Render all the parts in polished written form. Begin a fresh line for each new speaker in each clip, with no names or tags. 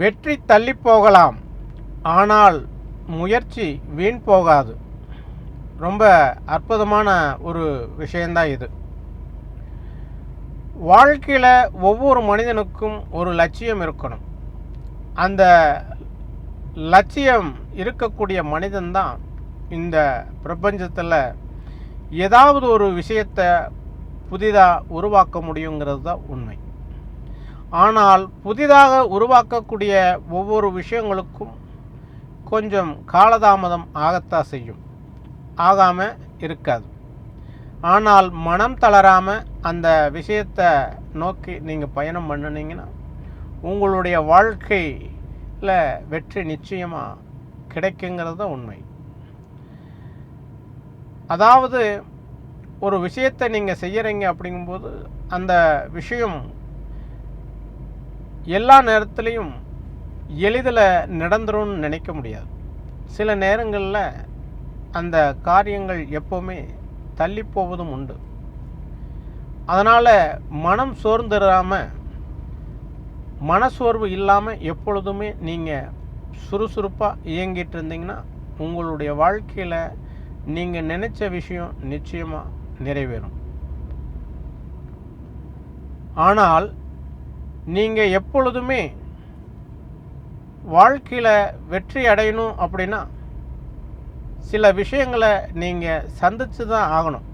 வெற்றி தள்ளி போகலாம், ஆனால் முயற்சி வீண் போகாது. ரொம்ப அற்புதமான ஒரு விஷயந்தான் இது. வாழ்க்கையில் ஒவ்வொரு மனிதனுக்கும் ஒரு லட்சியம் இருக்கணும். அந்த லட்சியம் இருக்கக்கூடிய மனிதன்தான் இந்த பிரபஞ்சத்தில் ஏதாவது ஒரு விஷயத்தை புதிதாக உருவாக்க முடியுங்கிறது தான் உண்மை. ஆனால் புதிதாக உருவாக்கக்கூடிய ஒவ்வொரு விஷயங்களுக்கும் கொஞ்சம் காலதாமதம் ஆகத்தான் செய்யும், ஆகாமல் இருக்காது. ஆனால் மனம் தளராமல் அந்த விஷயத்தை நோக்கி நீங்கள் பயணம் பண்ணினீங்கன்னா உங்களுடைய வாழ்க்கையில் வெற்றி நிச்சயமாக கிடைக்குங்கிறது தான் உண்மை. அதாவது ஒரு விஷயத்தை நீங்கள் செய்கிறீங்க அப்படிங்கும்போது அந்த விஷயம் எல்லா நேரத்துலையும் எளிதில் நடந்துரும்னு நினைக்க முடியாது. சில நேரங்களில் அந்த காரியங்கள் எப்போவுமே தள்ளி போவதும் உண்டு. அதனால் மனம் சோர்ந்துடாமல், மனசோர்வு இல்லாமல் எப்பொழுதுமே நீங்கள் சுறுசுறுப்பாக இயங்கிட்டு இருந்தீங்கன்னா உங்களுடைய வாழ்க்கையில் நீங்கள் நினச்ச விஷயம் நிச்சயமாக நிறைவேறும். ஆனால் நீங்கள் எப்பொழுதுமே வாழ்க்கையில் வெற்றி அடையணும் அப்படின்னா சில விஷயங்களை நீங்கள் சந்தித்து தான் ஆகணும்,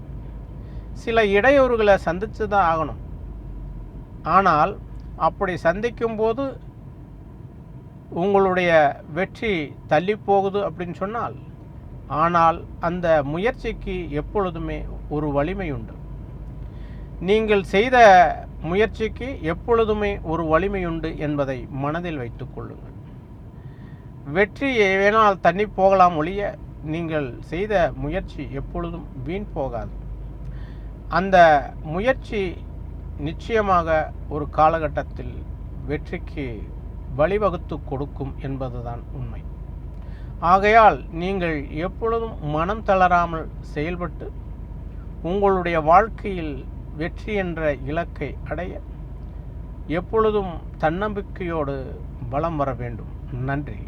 சில இடையூறுகளை சந்தித்து தான் ஆகணும். ஆனால் அப்படி சந்திக்கும்போது உங்களுடைய வெற்றி தள்ளி போகுது அப்படின்னு சொன்னால், ஆனால் அந்த முயற்சிக்கு எப்பொழுதுமே ஒரு வலிமை உண்டு. நீங்கள் செய்த முயற்சிக்கு எப்பொழுதுமே ஒரு வலிமை உண்டு என்பதை மனதில் வைத்துக் கொள்ளுங்கள். வெற்றி வேணால் தள்ளி போகலாம் ஒழிய நீங்கள் செய்த முயற்சி எப்பொழுதும் வீண் போகாது. அந்த முயற்சி நிச்சயமாக ஒரு காலகட்டத்தில் வெற்றிக்கு வழிவகுத்து கொடுக்கும் என்பதுதான் உண்மை. ஆகையால் நீங்கள் எப்பொழுதும் மனம் தளராமல் செயல்பட்டு உங்களுடைய வாழ்க்கையில் வெற்றி என்ற இலக்கை அடைய எப்பொழுதும் தன்னம்பிக்கையோடு வலம் வர வேண்டும். நன்றி.